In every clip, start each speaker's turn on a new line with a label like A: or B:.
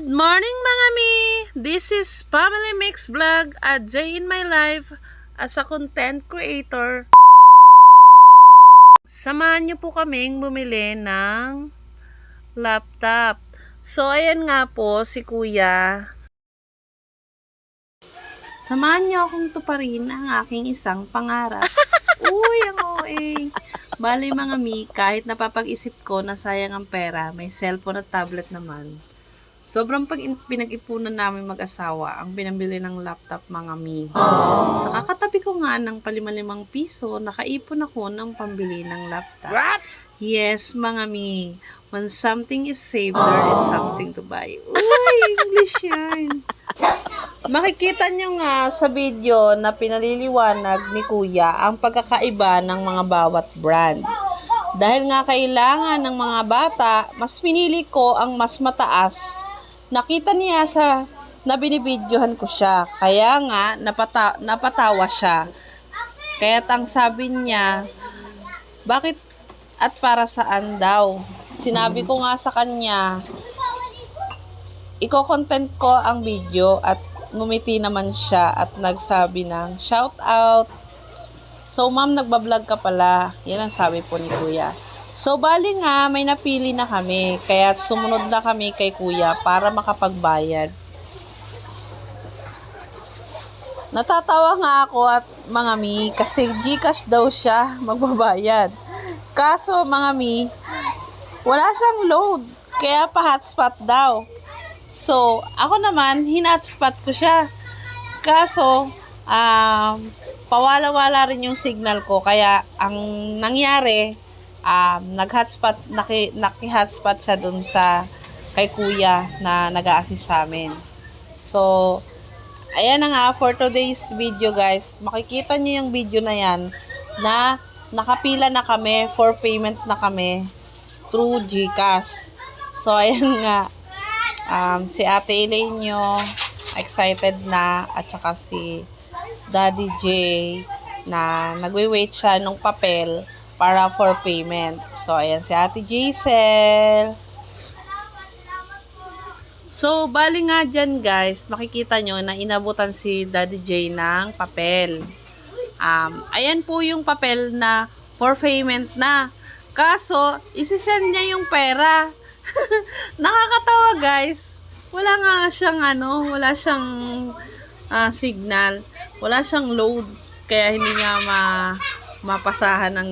A: Good morning mga mi! This is Family Mix Vlog, a day in my life as a content creator. Samahan niyo po kaming bumili ng laptop. So ayan nga po si Kuya. Samahan niyo akong tuparin ang aking isang pangarap. Uy, ang OA! Bali mga mi, kahit napapag-isip ko na sayang ang pera, may cellphone at tablet naman. Sobrang pinag-ipunan namin mag-asawa ang pinambili ng laptop mga mi. Sa kakatabi ko nga ng ₱5 nakaipon ako ng pambili ng laptop. What? Yes, mga mi. When something is saved, there is something to buy. Uy, English yan. Makikita nyo nga sa video na pinaliliwanag ni Kuya ang pagkakaiba ng mga bawat brand. Dahil nga kailangan ng mga bata, mas pinili ko ang mas mataas. Nakita niya na binibidyohan ko siya. Kaya nga, napatawa siya. Kaya't ang sabi niya, bakit at para saan daw? Sinabi ko nga sa kanya, iko-content ko ang video at ngumiti naman siya at nagsabi ng shout out. So, ma'am, nagbablog ka pala. Yan ang sabi po ni Kuya. So, bali nga, may napili na kami. Kaya sumunod na kami kay Kuya para makapagbayad. Natatawa nga ako at mga mi, kasi GCash daw siya magbabayad. Kaso, mga mi, wala siyang load. Kaya pa-hotspot daw. So, ako naman, hin-hotspot ko siya. Kaso, pawala-wala rin yung signal ko. Kaya, ang nangyari, naki-hotspot siya dun sa kay Kuya na nag-a-assist sa amin. So, ayan na nga, for today's video guys, makikita niyo yung video na yan na nakapila na kami, for payment na kami through GCash. So, ayan nga, si Ate Elaine nyo, excited na, at saka si Daddy J na nagwe-wait siya nung papel para for payment. So, ayan si Ate Jaisel. So, bali nga dyan guys, makikita nyo na inabutan si Daddy J ng papel. Ayan po yung papel na for payment na. Kaso, isisend niya yung pera. Nakakatawa guys. Wala nga siyang wala siyang signal. Wala siyang load. Kaya hindi niya mapasahan ng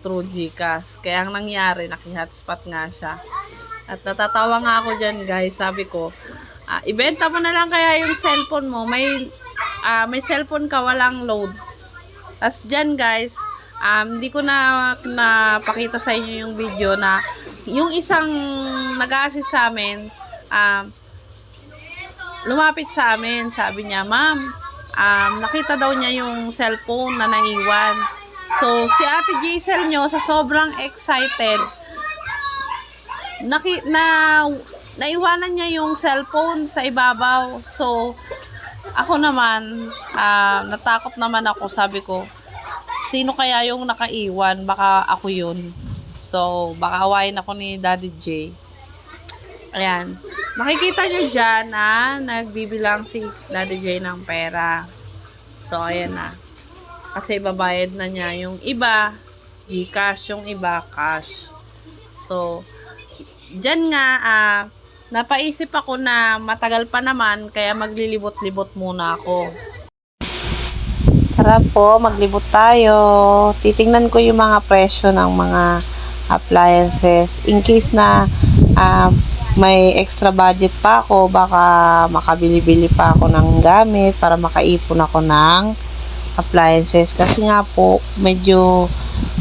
A: through GCash. Kaya ang nangyari, naki-hotspot nga siya. At natatawa nga ako dyan guys. Sabi ko, ibenta mo na lang kaya yung cellphone mo. May cellphone ka, walang load. Tapos dyan guys, hindi ko na pakita sa inyo yung video na yung isang nag-a-assist sa amin, lumapit sa amin. Sabi niya, ma'am, nakita daw niya yung cellphone na naiwan. So, si Ate Jaisel nyo, sa sobrang excited, naiwanan niya yung cellphone sa ibabaw. So, ako naman, natakot naman ako. Sabi ko, sino kaya yung nakaiwan? Baka ako yun. So, baka awayin ako ni Daddy J. Ayan. Makikita nyo dyan na nagbibilang si Daddy J ng pera. So, ayan na. Kasi babayad na niya yung iba, GCash, yung iba, cash. So, dyan nga, napaisip ako na matagal pa naman, kaya maglilibot-libot muna ako. Tara po, maglibot tayo. Titingnan ko yung mga presyo ng mga appliances. In case na may extra budget pa ako, baka makabili-bili pa ako ng gamit para makaipon ako ng appliances. Kasi nga po, medyo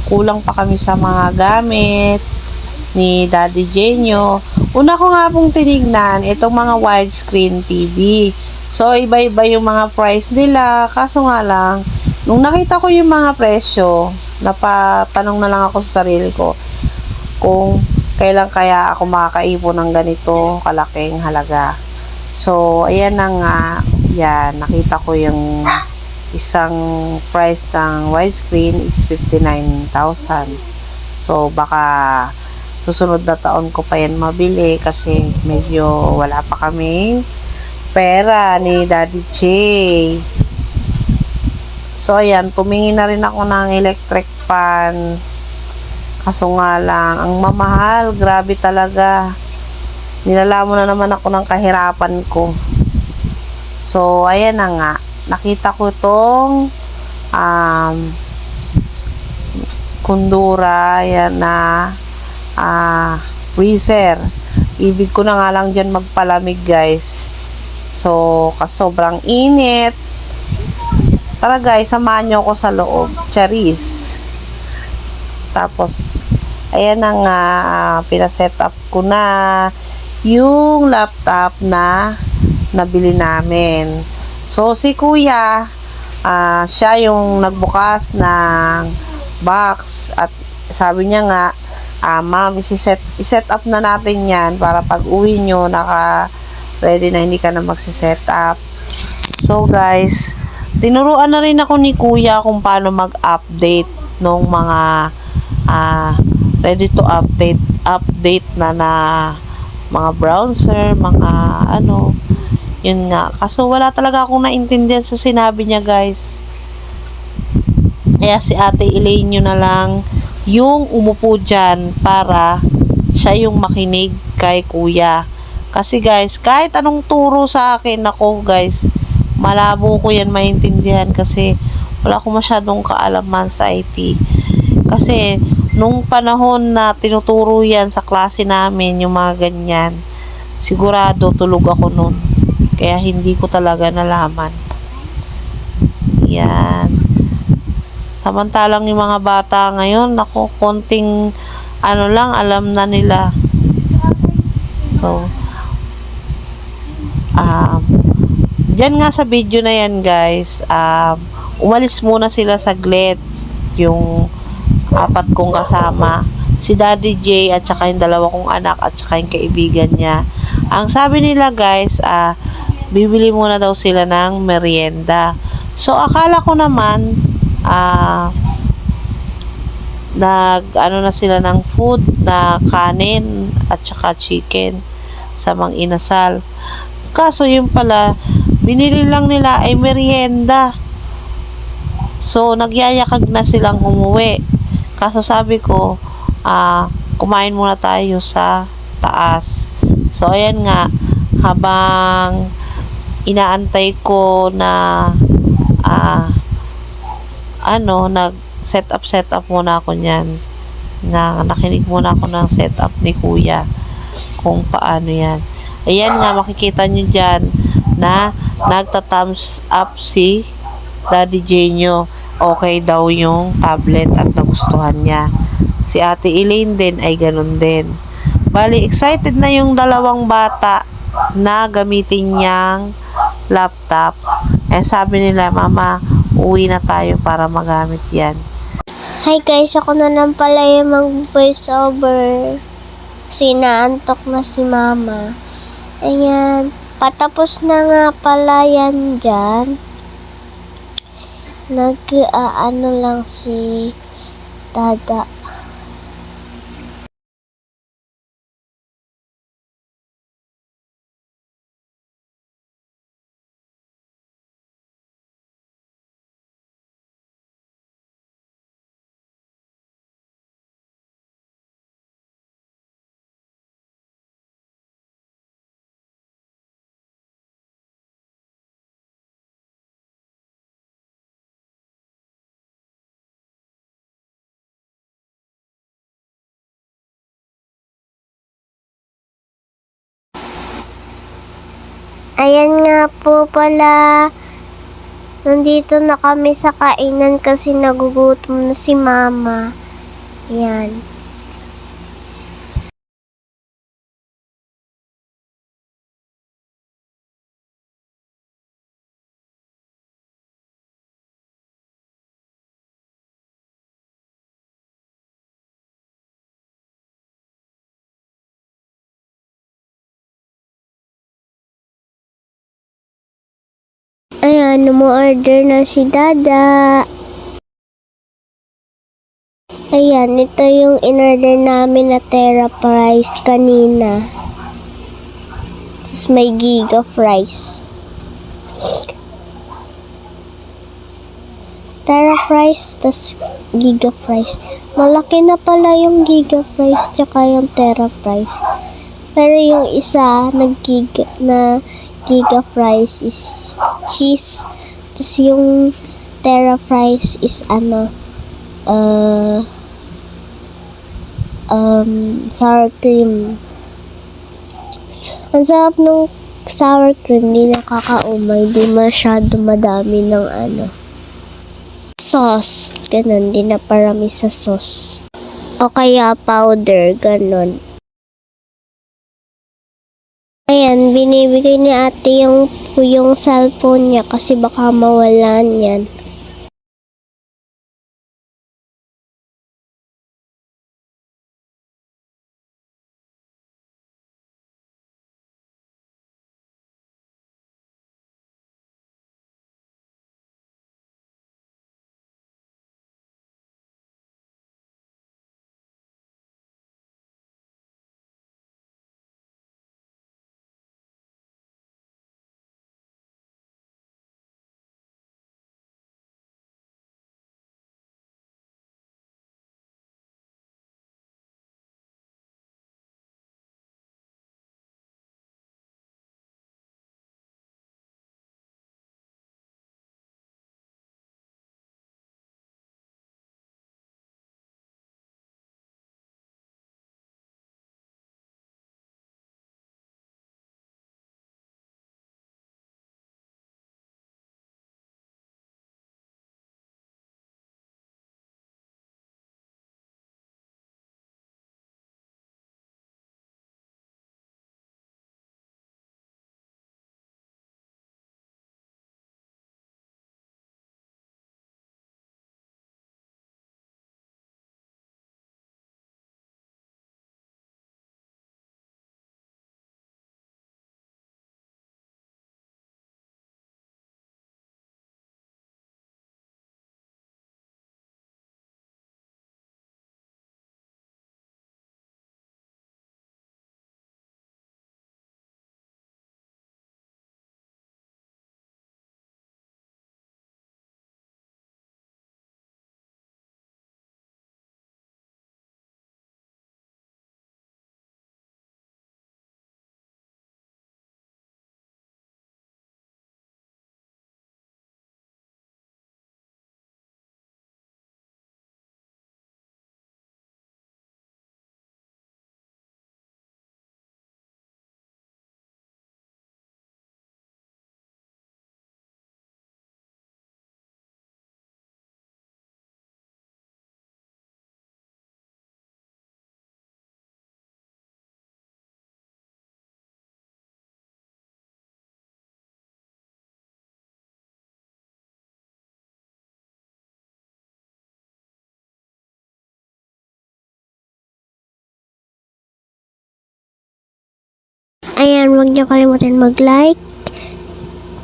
A: kulang pa kami sa mga gamit ni Daddy Jenyo. Una ko nga pong tinignan itong mga widescreen TV. So, iba-iba yung mga price nila. Kaso nga lang, nung nakita ko yung mga presyo, napatanong na lang ako sa sarili ko kung kailan kaya ako makakaipon ng ganito kalaking halaga. So, ayan na nga. Yan, nakita ko yung isang price ng widescreen is 59,000. So, baka susunod na taon ko pa yan mabili kasi medyo wala pa kaming pera ni Daddy J. So, ayan, tumingin na rin ako ng electric fan. Kaso nga lang, ang mamahal, grabe talaga. Nilalamon na naman ako ng kahirapan ko. So, ayan na nga. Nakita ko itong kundura, yan na freezer. Ibig ko na nga lang dyan magpalamig, guys. So, sobrang init. Tara guys, samahan nyo ako sa loob. Charis. Tapos, ayan na nga, pinaset up ko na yung laptop na nabili namin. So, si kuya, siya yung nagbukas ng box at sabi niya nga, ma'am, iset up na natin yan para pag uwi nyo, ready na, hindi ka na magsiset up. So, guys, tinuruan na rin ako ni kuya kung paano mag-update nung mga ready to update na mga browser, mga yun nga. Kaso wala talaga akong naintindihan sa sinabi niya, guys. Kaya si Ate Elaine nyo na lang yung umupo dyan para siya yung makinig kay kuya. Kasi guys, kahit anong turo sa akin, ako guys, malabo ko yan maintindihan kasi wala akong masyadong kaalaman sa IT. Kasi nung panahon na tinuturo yan sa klase namin, yung mga ganyan, sigurado tulog ako nun. Kaya hindi ko talaga nalaman. Yan. Samantalang yung mga bata ngayon, ako, konting lang, alam na nila. So, dyan nga sa video na yan, guys, umalis muna sila saglit, yung 4 kong kasama, si Daddy J at saka yung 2 kong anak at saka yung kaibigan niya. Ang sabi nila, guys, bibili muna daw sila ng merienda. So, akala ko naman, na sila ng food na kanin at saka chicken sa Mang Inasal. Kaso yung pala, binili lang nila ay merienda. So, nagyayakag na silang umuwi. Kaso sabi ko, kumain muna tayo sa taas. So, ayan nga, habang inaantay ko na nag-set up muna ako niyan. Nakinig muna ako ng setup ni kuya kung paano yan. Ayan nga, makikita nyo dyan na nagta-thumbs up si Daddy J nyo. Okay daw yung tablet at nagustuhan niya. Si Ate Elaine din ay ganun din. Bali, excited na yung 2 bata na gamitin niyang laptop. Sabi nila, Mama, uwi na tayo para magamit yan.
B: Hi guys, ako na lang pala yung mag-voice over. Sinaantok na si Mama. Ayan, patapos na nga pala yan dyan. Lang si Dada. Ayan nga po pala. Nandito na kami sa kainan kasi nagugutom na si Mama. Ayan. Ayan, umu-order na si Dada. Ayan, ito yung in-order namin na Terra Price kanina. Tapos may Giga Fries. Terra Price, tas Giga Fries. Malaki na pala yung Giga Fries tsaka yung Terra Price. Pero yung isa na Giga Fries is cheese. Tas yung Terra Fries is sour cream. Ang sarap ng sour cream, di nakakaumay, di masyado madami ng sauce, ganun, di na parami sa sauce. O kaya powder, ganun. Ayan, binibigay ni ate yung cellphone niya kasi baka mawalan yan. Ayan, huwag niyo kalimutan mag-like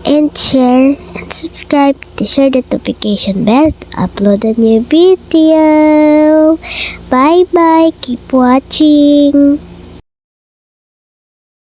B: and share and subscribe to share the notification bell to upload a new video. Bye-bye. Keep watching.